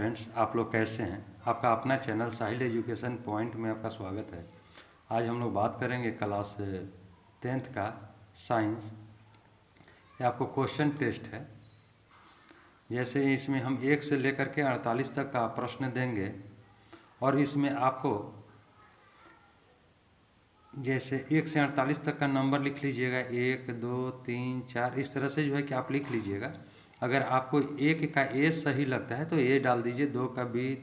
Friends, आप लोग कैसे हैं। आपका अपना चैनल साहिल एजुकेशन पॉइंट में आपका स्वागत है। आज हम लोग बात करेंगे क्लास 10th का साइंस। ये आपको क्वेश्चन टेस्ट है। जैसे इसमें हम 1 से लेकर के 48 तक का प्रश्न देंगे और इसमें आपको जैसे 1 से 48 तक का नंबर लिख लीजिएगा, 1 2 3 4 इस तरह से जो है कि आप लिख लीजिएगा। अगर आपको 1 का ए सही लगता है तो ए डाल दीजिए, 2 का बी,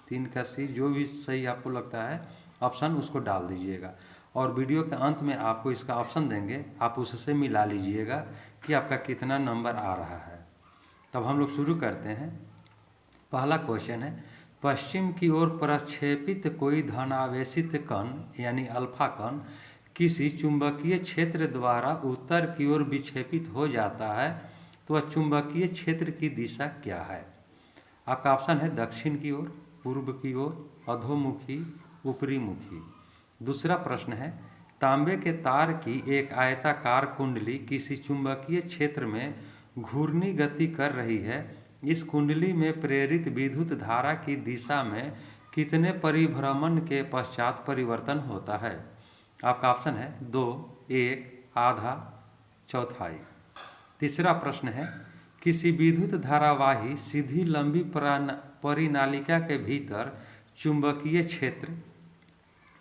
3 का सी, जो भी सही आपको लगता है ऑप्शन उसको डाल दीजिएगा। और वीडियो के अंत में आपको इसका ऑप्शन देंगे, आप उससे मिला लीजिएगा कि आपका कितना नंबर आ रहा है। तब हम लोग शुरू करते हैं। पहला क्वेश्चन है, पश्चिम की ओर प्रक्षेपित कोई धनावेशित कण यानी अल्फा कण किसी चुंबकीय क्षेत्र द्वारा उत्तर की ओर विक्षेपित हो जाता है तो वह चुंबकीय क्षेत्र की दिशा क्या है। आपका ऑप्शन है दक्षिण की ओर, पूर्व की ओर, अधोमुखी, ऊपरी मुखी। दूसरा प्रश्न है, तांबे के तार की एक आयताकार कुंडली किसी चुंबकीय क्षेत्र में घूर्णी गति कर रही है। इस कुंडली में प्रेरित विद्युत धारा की दिशा में कितने परिभ्रमण के पश्चात परिवर्तन होता है। आपका ऑप्शन है 2, 1, आधा, चौथाई। तीसरा प्रश्न है, किसी विद्युत धारावाही सीधी लंबी परिनालिका के भीतर चुंबकीय क्षेत्र,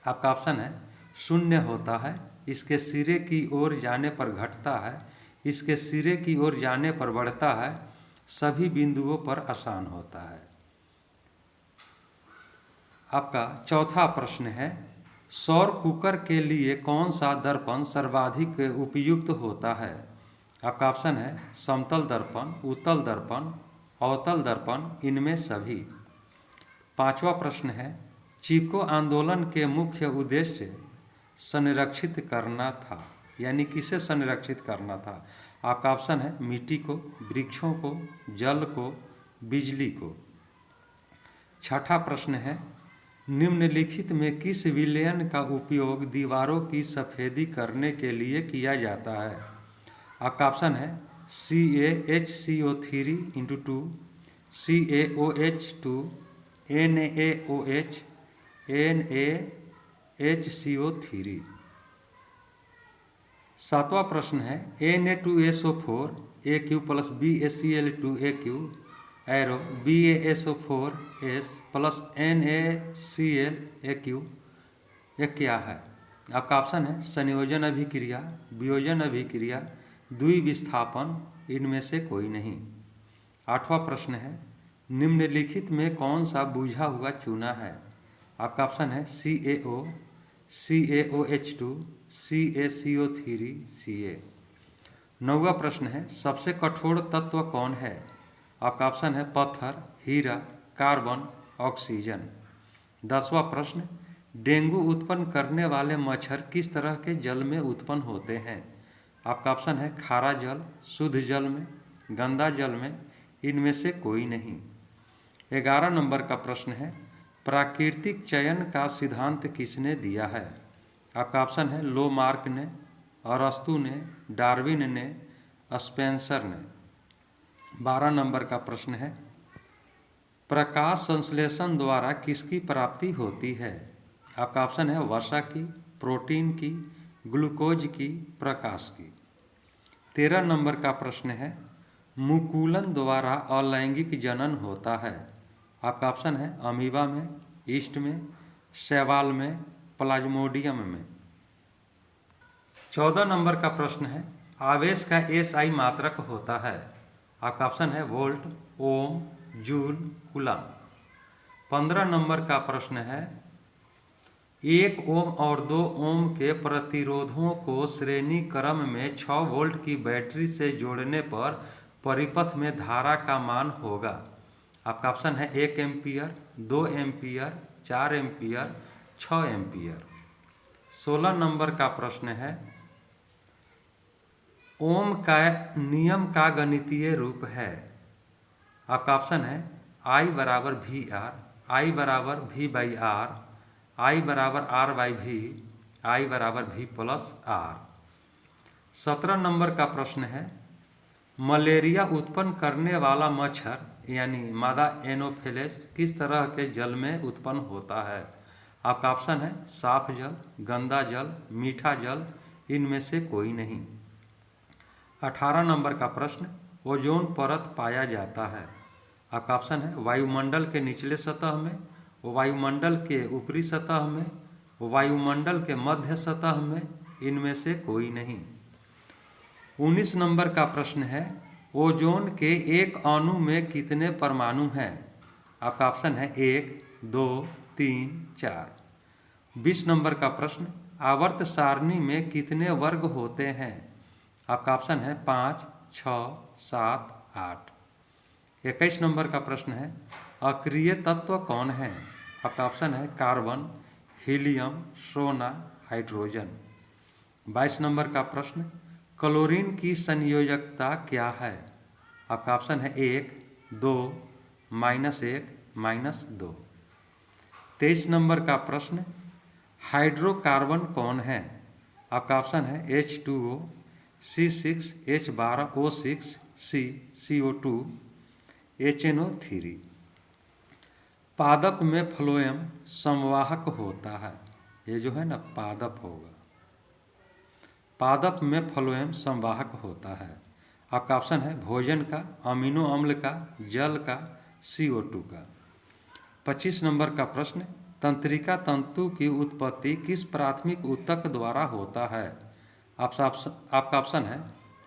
आपका ऑप्शन है 0 होता है। इसके सिरे की ओर जाने पर घटता है, इसके सिरे की ओर जाने पर बढ़ता है, सभी बिंदुओं पर आसान होता है। आपका चौथा प्रश्न है, सौर कुकर के लिए कौन सा दर्पण सर्वाधिक उपयुक्त होता है। आपका ऑप्शन है समतल दर्पण, उत्तल दर्पण, अवतल दर्पण, इनमें सभी। पांचवा प्रश्न है, चिपको आंदोलन के मुख्य उद्देश्य संरक्षित करना था, यानी किसे संरक्षित करना था। आपका ऑप्शन है मिट्टी को, वृक्षों को, जल को, बिजली को। छठा प्रश्न है, निम्नलिखित में किस विलयन का उपयोग दीवारों की सफेदी करने के लिए किया जाता है। आपका ऑप्शन है CaHCO3 CaOH2 NaOH NaHCO3। सातवां प्रश्न है, Na2SO4 Aq plus BaCl2 Aq arrow BaSO4S plus NaCl Aq, यह क्या है। आपका ऑप्शन है संयोजन अभिक्रिया, वियोजन अभिक्रिया, द्विविस्थापन, इनमें से कोई नहीं। आठवां प्रश्न है, निम्नलिखित में कौन सा बुझा हुआ चूना है। आपका ऑप्शन है CaO CaOH2 CaCO3 Ca। नौवां प्रश्न है, सबसे कठोर तत्व कौन है। आपका ऑप्शन है पत्थर, हीरा, कार्बन, ऑक्सीजन। 10वां प्रश्न, डेंगू उत्पन्न करने वाले मच्छर किस तरह के जल में उत्पन्न होते हैं। आपका ऑप्शन है खारा जल, शुद्ध जल में, गंदा जल में, इनमें से कोई नहीं। 11 नंबर का प्रश्न है, प्राकृतिक चयन का सिद्धांत किसने दिया है। आपका ऑप्शन है लोमार्क ने, अरस्तु ने, डार्विन ने, स्पेंसर ने। 12 नंबर का प्रश्न है, प्रकाश संश्लेषण द्वारा किसकी प्राप्ति होती है। आपका ऑप्शन है वसा की, प्रोटीन की, ग्लूकोज की, प्रकाश की। 13 नंबर का प्रश्न है, मुकुलन द्वारा अलैंगिक जनन होता है। आपका ऑप्शन है अमीबा में, ईस्ट में, शैवाल में, प्लाज्मोडियम में। 14 नंबर का प्रश्न है, आवेश का SI मात्रक होता है। आपका ऑप्शन है वोल्ट, ओम, जूल, कूलम। 15 नंबर का प्रश्न है, 1 ओम और 2 ओम के प्रतिरोधों को श्रेणी क्रम में 6 वोल्ट की बैटरी से जोड़ने पर परिपथ में धारा का मान होगा। आपका ऑप्शन है 1 ampere, 2 ampere, 4 ampere, 6 ampere. 16 number का प्रश्न है, ओम का नियम का गणितीय रूप है। आपका ऑप्शन है I बराबर VR, I बराबर V/R, I बराबर R/V, I बराबर V प्लस R। 17 नंबर का प्रश्न है, मलेरिया उत्पन्न करने वाला मच्छर यानी मादा एनोफिलिस किस तरह के जल में उत्पन्न होता है? आपका ऑप्शन है साफ जल, गंदा जल, मीठा जल, इनमें से कोई नहीं। 18 नंबर का प्रश्न, ओजोन परत पाया जाता है। आपका ऑप्शन है वायुमंडल के निचले सतह में, वायुमंडल के ऊपरी सतह में, वायुमंडल के मध्य सतह में, इनमें से कोई नहीं। 19 नंबर का प्रश्न है, ओजोन के एक अणु में कितने परमाणु हैं? आपका ऑप्शन है 1, 2, 3, 4। 20 नंबर का प्रश्न, आवर्त सारणी में कितने वर्ग होते हैं? आपका ऑप्शन है 5, 6, 7, 8। 21 नंबर का प्रश्न है, अक्रिय तत्व कौन है? आपका ऑप्शन है कार्बन, हीलियम, सोना, हाइड्रोजन। 22 नंबर का प्रश्न, क्लोरीन की संयोजकता क्या है? आपका ऑप्शन है 1, 2, -1, -2। 23 नंबर का प्रश्न, हाइड्रोकार्बन कौन है? आपका ऑप्शन है H2O, C6H12O6, C CO2, HNO3। पादप में फ्लोएम संवाहक होता है, ये जो है ना पादप होगा, पादप में फ्लोएम संवाहक होता है। आपका ऑप्शन है भोजन का, अमीनो अम्ल का, जल का, CO2 का। 25 नंबर का प्रश्न, तंत्रिका तंतु की उत्पत्ति किस प्राथमिक ऊतक द्वारा होता है? आपका ऑप्शन है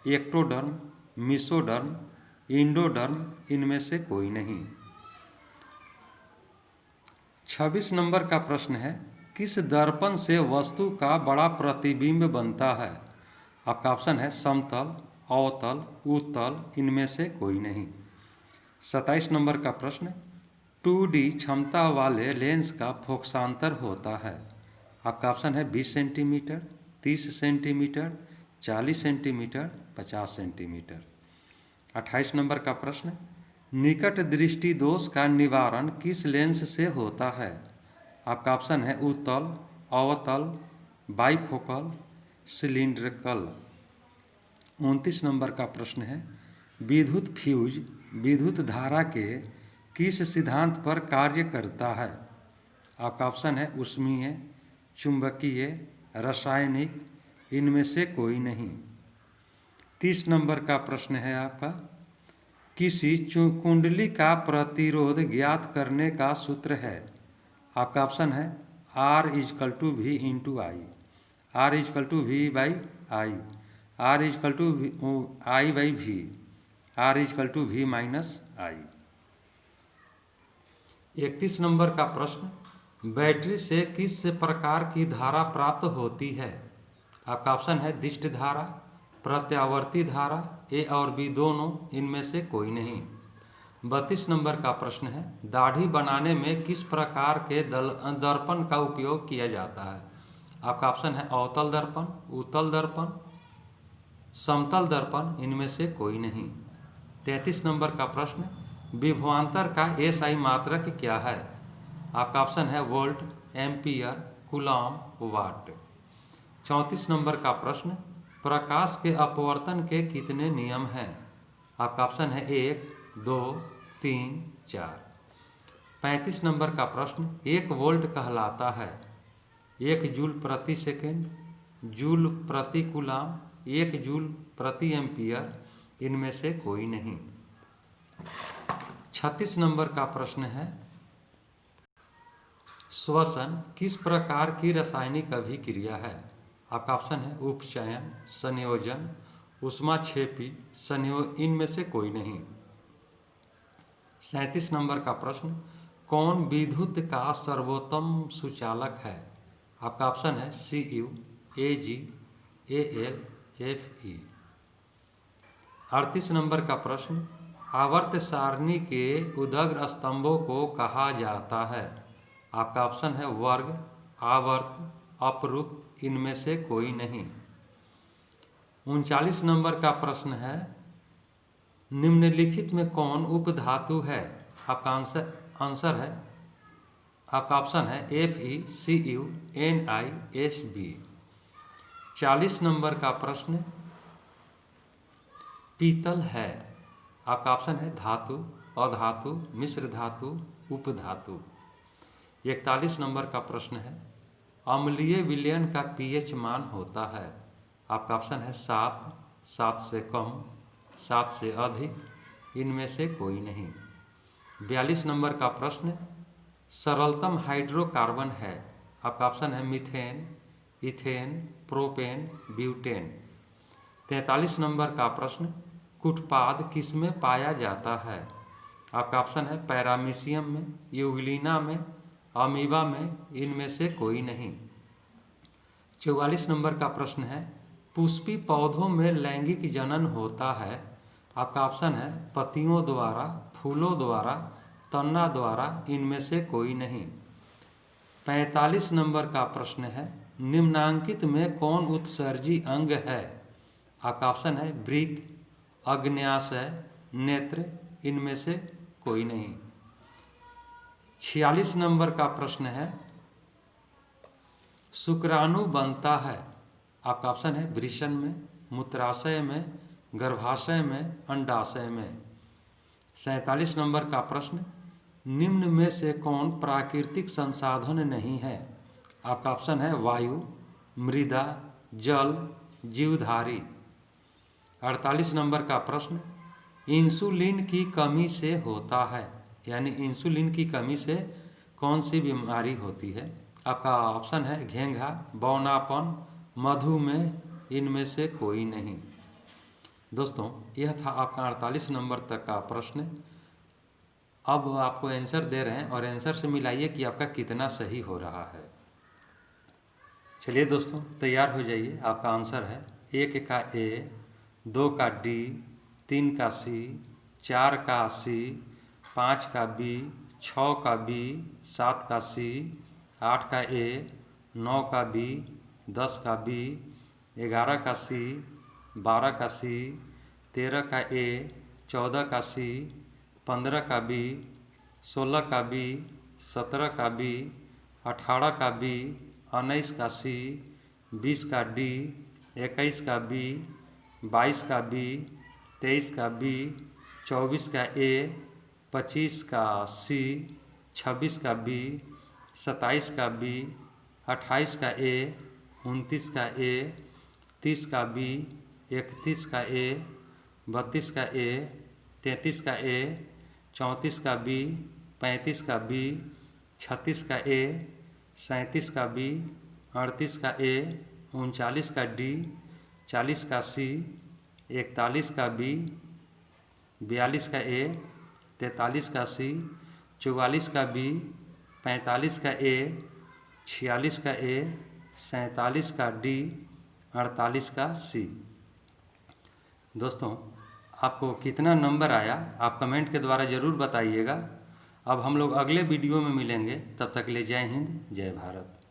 एक्टोडर्म, मिसोडर्म, इंडोडर्म, इनमें से कोई नहीं। 26 नंबर का प्रश्न है, किस दर्पण से वस्तु का बड़ा प्रतिबिंब बनता है? आपका ऑप्शन है समतल, अवतल, उत्तल, इनमें से कोई नहीं। 27 नंबर का प्रश्न, 2D क्षमता वाले लेंस का फोकसांतर होता है। आपका ऑप्शन है 20 centimetre, 30 centimetre, 40 centimetre, 50 centimetre. 28 number का प्रश्न, निकट दृष्टि दोष का निवारण किस लेंस से होता है? आपका ऑप्शन है उत्तल, अवतल, बाइफोकल, सिलिंड्रिकल। 29 नंबर का प्रश्न है, विद्युत फ्यूज विद्युत धारा के किस सिद्धांत पर कार्य करता है? आपका ऑप्शन है ऊष्मीय, चुंबकीय, रासायनिक, इनमें से कोई नहीं। 30 नंबर का प्रश्न है आपका, किसी कुंडली का प्रतिरोध ज्ञात करने का सूत्र है? आपका ऑप्शन है R = V × I, R = V/I, R = I/V, R = V-I। 31 number का प्रश्न, बैटरी से किस प्रकार की धारा प्राप्त होती है? आपका ऑप्शन है दिष्ट धारा, प्रत्यावर्ती धारा, A और B दोनों, इनमें से कोई नहीं। 32 नंबर का प्रश्न है, दाढ़ी बनाने में किस प्रकार के दर्पण का उपयोग किया जाता है? आपका ऑप्शन है अवतल दर्पण, उत्तल दर्पण, समतल दर्पण, इनमें से कोई नहीं। 33 नंबर का प्रश्न, विभवांतर का SI मात्रक क्या है? आपका ऑप्शन है वोल्ट, एम्पियर, कूलॉम, वाट। 34 नंबर का प्रश्न, प्रकाश के अपवर्तन के कितने नियम हैं? आपका ऑप्शन है 1, 2, 3, 4। 35 नंबर का प्रश्न, 1 वोल्ट कहलाता है 1 जूल प्रति सेकेंड, जूल प्रति कूलॉम, 1 जूल प्रति एम्पियर, इनमें से कोई नहीं। 36 नंबर का प्रश्न है, श्वसन किस प्रकार की रासायनिक अभिक्रिया है? आपका ऑप्शन है उपचयन, संयोजन, ऊष्माक्षेपी, संयोग, इनमें से कोई नहीं। 37 नंबर का प्रश्न, कौन विद्युत का सर्वोत्तम सुचालक है? आपका ऑप्शन है Cu, Ag, Al, Fe। 38 number का प्रश्न, आवर्त सारणी के उदग्र स्तंभों को कहा जाता है? आपका ऑप्शन है वर्ग, आवर्त, अपरूप, इनमें से कोई नहीं। 39 नंबर का प्रश्न है, निम्नलिखित में कौन उपधातु है? आपका आंसर है, आपका ऑप्शन है FeCuNiSb। 40 नंबर का प्रश्न, पीतल है, आपका ऑप्शन है धातु, अधातु, मिश्र धातु, उपधातु। 41 नंबर का प्रश्न है, अम्लीय विलयन का pH मान होता है। आपका ऑप्शन है 7, 7 से कम, 7 से अधिक, इनमें से कोई नहीं। 42 नंबर का प्रश्न, सरलतम हाइड्रोकार्बन है। आपका ऑप्शन है methane, ethane, propane, butane. 43 number का प्रश्न, कुटपाद किसमें पाया जाता है। आपका ऑप्शन है पैरामीशियम में, यूग्लिना में, अमीबा में, इनमें से कोई नहीं। 44 नंबर का प्रश्न है, पुष्पी पौधों में लैंगिक जनन होता है। आपका ऑप्शन है पत्तियों द्वारा, फूलों द्वारा, तना द्वारा, इनमें से कोई नहीं। 45 नंबर का प्रश्न है, निम्नांकित में कौन उत्सर्जी अंग है। आपका ऑप्शन है वृक्क, अग्न्याशय, नेत्र, इनमें से कोई नहीं। 46 नंबर का प्रश्न है, शुक्राणु बनता है। आपका ऑप्शन है वृषण में, मूत्राशय में, गर्भाशय में, अंडाशय में। 47 नंबर का प्रश्न, निम्न में से कौन प्राकृतिक संसाधन नहीं है। आपका ऑप्शन है वायु, मृदा, जल, जीवधारी। 48 नंबर का प्रश्न, इंसुलिन की कमी से होता है, यानी इंसुलिन की कमी से कौन सी बीमारी होती है। आपका ऑप्शन है घेंघा, बौनापन, मधुमेह, इनमें से कोई नहीं। दोस्तों, यह था आपका 48 नंबर तक का प्रश्न। अब आपको आंसर दे रहे हैं और आंसर से मिलाइए कि आपका कितना सही हो रहा है। चलिए दोस्तों, तैयार हो जाइए। आपका आंसर है 1 का A, 2 का D, 3 का C, 4 का C, 5 का B, 6 का B, 7 का C, 8 का A, 9 का B, 10 का B, 11 का C, 12 का C, 13 का A, 14 का C, 15 का B, 16 का B, 17 का B, 18 का B, 19 का C, 20 का D, 21 का B, 22 का B, 23 का B, 24 का A, 25 का C, 26 का B, 27 का B, 28 का A, 29 का A, 30 का B, 31 का A, 32 का A, 33 का A, 34 का B, 35 का B, 36 का A, 37 का B, 38 का A, 39 का D, 40 का C, 41 का B, 42 का A, 43 का C, 44 का B, 45 का A, 46 का A, 47 का D, 48 का C। दोस्तों, आपको कितना नंबर आया आप कमेंट के द्वारा ज़रूर बताइएगा। अब हम लोग अगले वीडियो में मिलेंगे, तब तक के लिए जय हिंद, जय भारत।